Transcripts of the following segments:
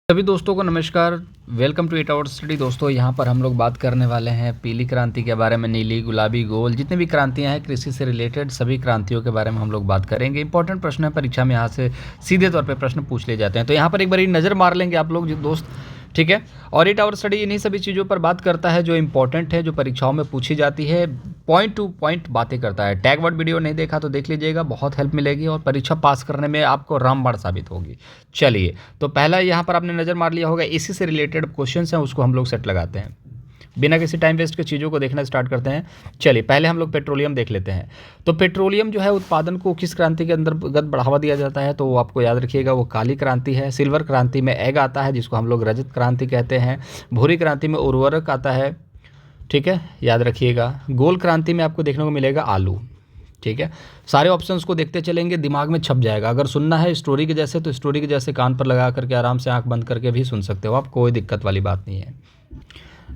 सभी दोस्तों को नमस्कार। Welcome to 8 hour study. दोस्तों यहाँ पर हम लोग बात करने वाले हैं पीली क्रांति के बारे में। नीली, गुलाबी, गोल, जितने भी क्रांतियाँ हैं कृषि से रिलेटेड सभी क्रांतियों के बारे में हम लोग बात करेंगे। इंपॉर्टेंट प्रश्न है, परीक्षा में यहाँ से सीधे तौर पे प्रश्न पूछ ले जाते हैं, तो यहाँ पर एक बार नज़र मार लेंगे आप लोग दोस्त, ठीक है। और 8 आवर स्टडी इन्हीं सभी चीज़ों पर बात करता है जो इंपॉर्टेंट है, जो परीक्षाओं में पूछी जाती है, पॉइंट टू पॉइंट बातें करता है। टैग वर्ड वीडियो नहीं देखा तो देख लीजिएगा, बहुत हेल्प मिलेगी और परीक्षा पास करने में आपको रामबाण साबित होगी। चलिए, तो पहला यहाँ पर आपने नज़र मार लिया होगा, इसी से रिलेटेड क्वेश्चन हैं, उसको हम लोग सेट लगाते हैं। बिना किसी टाइम वेस्ट के चीज़ों को देखना स्टार्ट करते हैं। चलिए, पहले हम लोग पेट्रोलियम देख लेते हैं। तो पेट्रोलियम जो है उत्पादन को किस क्रांति के अंतर्गत बढ़ावा दिया जाता है, तो वो आपको याद रखिएगा, वो काली क्रांति है। सिल्वर क्रांति में एग आता है जिसको हम लोग रजत क्रांति कहते हैं। भूरी क्रांति में उर्वरक आता है, ठीक है, याद रखिएगा। गोल क्रांति में आपको देखने को मिलेगा आलू, ठीक है। सारे ऑप्शंस को देखते चलेंगे, दिमाग में छप जाएगा। अगर सुनना है स्टोरी के जैसे तो स्टोरी के जैसे कान पर लगा करके आराम से आंख बंद करके भी सुन सकते हो आप, कोई दिक्कत वाली बात नहीं है।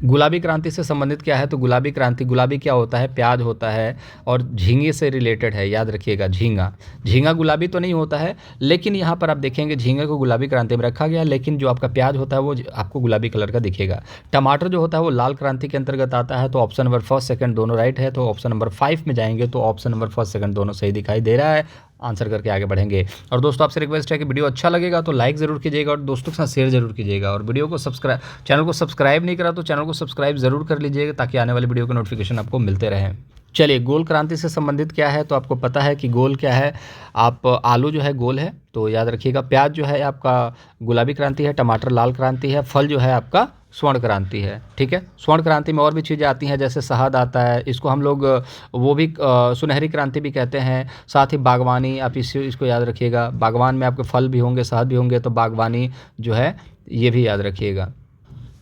गुलाबी क्रांति से संबंधित क्या है, तो गुलाबी क्रांति, गुलाबी क्या होता है, प्याज होता है और झींगे से रिलेटेड है, याद रखिएगा। झींगा, झींगा गुलाबी तो नहीं होता है, लेकिन यहाँ पर आप देखेंगे झींगे को गुलाबी क्रांति में रखा गया, लेकिन जो आपका प्याज होता है वो आपको गुलाबी कलर का दिखेगा। टमाटर जो होता है वो लाल क्रांति के अंतर्गत आता है, तो ऑप्शन नंबर फर्स्ट सेकंड दोनों राइट है। तो ऑप्शन नंबर 5 में जाएंगे तो ऑप्शन नंबर फर्स्ट सेकंड दोनों सही दिखाई दे रहा है। आंसर करके आगे बढ़ेंगे। और दोस्तों आपसे रिक्वेस्ट है कि वीडियो अच्छा लगेगा तो लाइक ज़रूर कीजिएगा और दोस्तों के साथ शेयर जरूर कीजिएगा। और वीडियो को चैनल को सब्सक्राइब नहीं करा तो चैनल को सब्सक्राइब जरूर कर लीजिएगा ताकि आने वाली वीडियो के नोटिफिकेशन आपको मिलते रहें। चलिए, गोल क्रांति से संबंधित क्या है, तो आपको पता है कि गोल क्या है, आप आलू जो है गोल है, तो याद रखिएगा। प्याज जो है आपका गुलाबी क्रांति है, टमाटर लाल क्रांति है, फल जो है आपका स्वर्ण क्रांति है, ठीक है। स्वर्ण क्रांति में और भी चीज़ें आती हैं, जैसे शहद आता है, इसको हम लोग वो भी सुनहरी क्रांति भी कहते हैं। साथ ही बागवानी, आप इसको याद रखिएगा। बागवान में आपके फल भी होंगे, शहद भी होंगे, तो बागवानी जो है ये भी याद रखिएगा,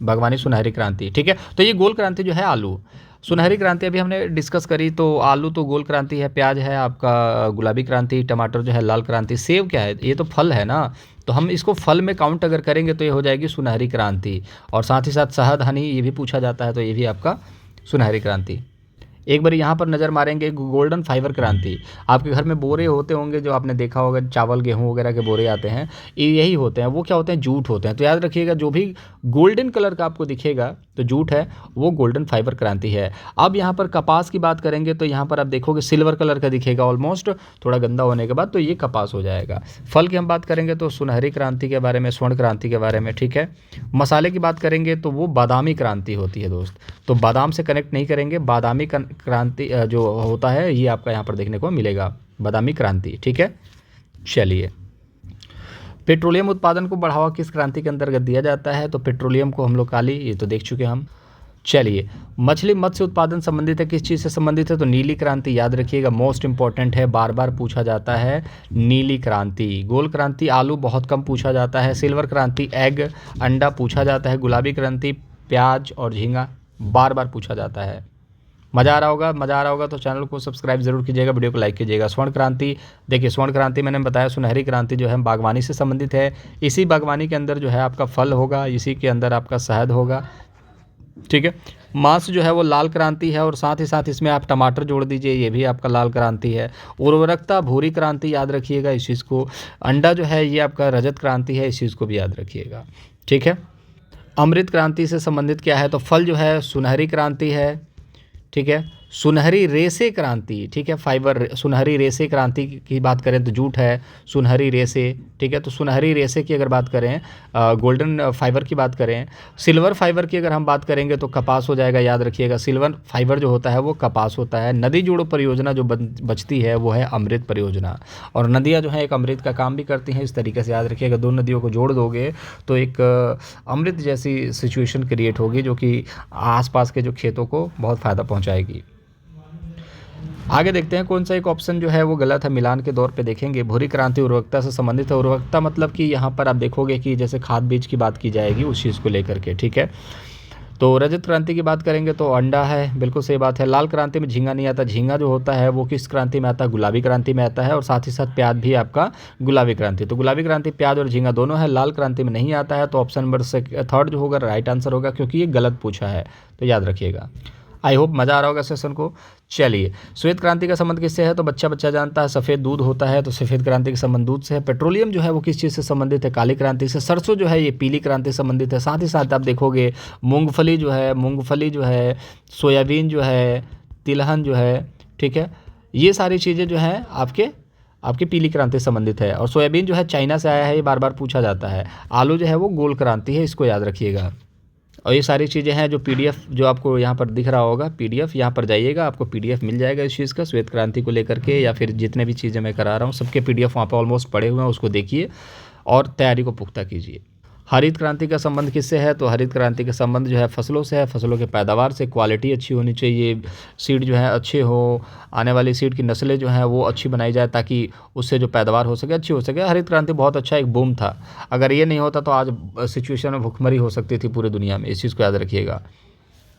बागवानी सुनहरी क्रांति, ठीक है। तो ये गोल क्रांति जो है आलू। सुनहरी क्रांति अभी हमने डिस्कस करी, तो आलू तो गोल क्रांति है, प्याज है आपका गुलाबी क्रांति, टमाटर जो है लाल क्रांति, सेब क्या है, ये तो फल है ना, तो हम इसको फल में काउंट अगर करेंगे तो ये हो जाएगी सुनहरी क्रांति। और साथ ही साथ शहद, हनी, ये भी पूछा जाता है, तो ये भी आपका सुनहरी क्रांति। एक बार यहाँ पर नज़र मारेंगे, गोल्डन फाइबर क्रांति। आपके घर में बोरे होते होंगे, जो आपने देखा होगा, चावल गेहूँ वगैरह के बोरे आते हैं, यही होते हैं। वो क्या होते हैं, जूट होते हैं। तो याद रखिएगा, जो भी गोल्डन कलर का आपको दिखेगा तो जूट है, वो गोल्डन फाइबर क्रांति है। अब यहाँ पर कपास की बात करेंगे तो यहाँ पर आप देखोगे सिल्वर कलर का दिखेगा ऑलमोस्ट, थोड़ा गंदा होने के बाद, तो ये कपास हो जाएगा। फल की हम बात करेंगे तो सुनहरी क्रांति के बारे में, स्वर्ण क्रांति के बारे में, ठीक है। मसाले की बात करेंगे तो वो बादामी क्रांति होती है दोस्त, तो बादाम से कनेक्ट नहीं करेंगे, बादामी क्रांति जो होता है ये आपका यहाँ पर देखने को मिलेगा, बादामी क्रांति, ठीक है। चलिए, पेट्रोलियम उत्पादन को बढ़ावा किस क्रांति के अंतर्गत दिया जाता है, तो पेट्रोलियम को हम लोग काली, ये तो देख चुके हम। चलिए, मछली मत्स्य उत्पादन संबंधित है, किस चीज़ से संबंधित है, तो नीली क्रांति, याद रखिएगा, मोस्ट इंपॉर्टेंट है, बार बार पूछा जाता है, नीली क्रांति। गोल क्रांति आलू बहुत कम पूछा जाता है। सिल्वर क्रांति एग, अंडा पूछा जाता है। गुलाबी क्रांति प्याज और झींगा बार बार पूछा जाता है। मज़ा आ रहा होगा तो चैनल को सब्सक्राइब जरूर कीजिएगा, वीडियो को लाइक कीजिएगा। स्वर्ण क्रांति, देखिए स्वर्ण क्रांति मैंने बताया, सुनहरी क्रांति जो है बागवानी से संबंधित है। इसी बागवानी के अंदर जो है आपका फल होगा, इसी के अंदर आपका शहद होगा, ठीक है। मांस जो है वो लाल क्रांति है, और साथ ही साथ इसमें आप टमाटर जोड़ दीजिए, ये भी आपका लाल क्रांति है। उर्वरकता भूरी क्रांति, याद रखिएगा इस चीज़ को। अंडा जो है ये आपका रजत क्रांति है, इस चीज़ को भी याद रखिएगा, ठीक है। अमृत क्रांति से संबंधित क्या है, तो फल जो है सुनहरी क्रांति है, ठीक है। सुनहरी रेसे क्रांति, ठीक है, फाइबर, सुनहरी रेसे क्रांति की बात करें तो जूट है, सुनहरी रेसे, ठीक है। तो सुनहरी रेसे की अगर बात करें, गोल्डन फाइबर की बात करें, सिल्वर फाइबर की अगर हम बात करेंगे तो कपास हो जाएगा, याद रखिएगा। सिल्वर फाइबर जो होता है वो कपास होता है। नदी जोड़ो परियोजना जो बचती है वो है अमृत परियोजना, और नदियाँ जो है एक अमृत का काम भी करती हैं, इस तरीके से याद रखिएगा। दो नदियों को जोड़ दोगे तो एक अमृत जैसी सिचुएशन क्रिएट होगी, जो कि आसपास के जो खेतों को बहुत फ़ायदा पहुँचाएगी। आगे देखते हैं कौन सा एक ऑप्शन जो है वो गलत है, मिलान के दौर पे देखेंगे। भूरी क्रांति उर्वरकता से संबंधित है। उर्वरकता मतलब कि यहाँ पर आप देखोगे कि जैसे खाद बीज की बात की जाएगी उस चीज़ को लेकर के, ठीक है। तो रजत क्रांति की बात करेंगे तो अंडा है, बिल्कुल सही बात है। लाल क्रांति में झींगा नहीं आता, झींगा जो होता है वो किस क्रांति में आता है, गुलाबी क्रांति में आता है। और साथ ही साथ प्याज भी आपका गुलाबी क्रांति, तो गुलाबी क्रांति प्याज और झींगा दोनों है, लाल क्रांति में नहीं आता है। तो ऑप्शन नंबर 3 जो होगा राइट आंसर होगा, क्योंकि ये गलत पूछा है, तो याद रखिएगा। आई होप मज़ा आ रहा होगा सेशन को। चलिए, श्वेत क्रांति का संबंध किससे है? तो बच्चा बच्चा जानता है, सफ़ेद दूध होता है तो सफ़ेद क्रांति का संबंध दूध से है। पेट्रोलियम जो है वो किस चीज़ से संबंधित है? काली क्रांति से। सरसों जो है ये पीली क्रांति से संबंधित है। साथ ही साथ आप देखोगे मूंगफली जो है, सोयाबीन जो है, तिलहन जो है, ठीक है, ये सारी चीज़ें जो हैं आपके पीली क्रांति से संबंधित है। और सोयाबीन जो है चाइना से आया है, ये बार बार पूछा जाता है। आलू जो है वो गोल क्रांति है, इसको याद रखिएगा। और ये सारी चीज़ें हैं जो पीडीएफ जो आपको यहाँ पर दिख रहा होगा, पीडीएफ यहाँ पर जाइएगा, आपको पीडीएफ मिल जाएगा इस चीज़ का, श्वेत क्रांति को लेकर के या फिर जितने भी चीज़ें मैं करा रहा हूँ सबके पीडीएफ वहाँ पर ऑलमोस्ट पड़े हुए हैं, उसको देखिए और तैयारी को पुख्ता कीजिए। हरित क्रांति का संबंध किससे है? तो हरित क्रांति का संबंध जो है फसलों से है, फसलों के पैदावार से। क्वालिटी अच्छी होनी चाहिए, सीड जो है अच्छे हो, आने वाली सीड की नस्लें जो हैं वो अच्छी बनाई जाए ताकि उससे जो पैदावार हो सके अच्छी हो सके। हरित क्रांति बहुत अच्छा एक बूम था, अगर ये नहीं होता तो आज सिचुएशन में भुखमरी हो सकती थी पूरी दुनिया में, इस चीज़ को याद रखिएगा,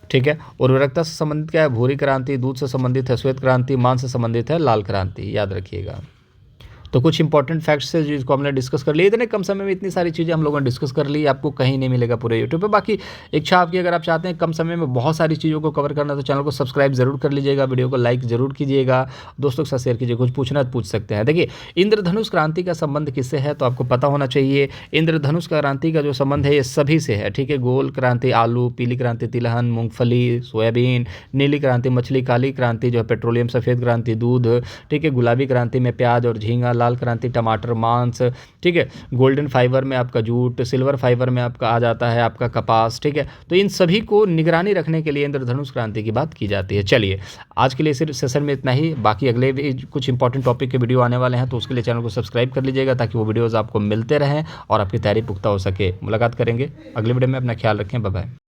ठीक है। उर्वरकता से संबंधित क्या है? भूरी क्रांति। दूध से संबंधित है श्वेत क्रांति। मांस से संबंधित है लाल क्रांति, याद रखिएगा। तो कुछ इंपॉर्टेंट फैक्ट्स है जिसको हमने डिस्कस कर लिया। इतने कम समय में इतनी सारी चीज़ें हम लोगों ने डिस्कस कर ली, आपको कहीं नहीं मिलेगा पूरे यूट्यूब पे। बाकी इच्छा आपकी, अगर आप चाहते हैं कम समय में बहुत सारी चीज़ों को कवर करना तो चैनल को सब्सक्राइब जरूर कर लीजिएगा, वीडियो को लाइक जरूर कीजिएगा, दोस्तों के साथ शेयर कीजिए। कुछ पूछना तो पूछ सकते हैं। देखिए, इंद्रधनुष क्रांति का संबंध किससे है? तो आपको पता होना चाहिए। इंद्रधनुष क्रांति का जो संबंध है ये सभी से है, ठीक है। गोल क्रांति आलू, पीली क्रांति तिलहन, मूंगफली, सोयाबीन, नीली क्रांति मछली, काली क्रांति जो है पेट्रोलियम, सफ़ेद क्रांति दूध, ठीक है। गुलाबी क्रांति में प्याज और झींगा, लाल क्रांति टमाटर, मांस, ठीक है। गोल्डन फाइबर में आपका जूट, सिल्वर फाइबर में आपका आ जाता है आपका कपास, ठीक है। तो इन सभी को निगरानी रखने के लिए इंद्रधनुष क्रांति की बात की जाती है। चलिए, आज के लिए सिर्फ सेशन में इतना ही। बाकी अगले भी कुछ इंपॉर्टेंट टॉपिक के वीडियो आने वाले हैं, तो उसके लिए चैनल को सब्सक्राइब कर लीजिएगा ताकि वो वीडियोज़ आपको मिलते रहें और आपकी तैयारी पुख्ता हो सके। मुलाकात करेंगे अगले वीडियो में। अपना ख्याल रखें, बाय बाय।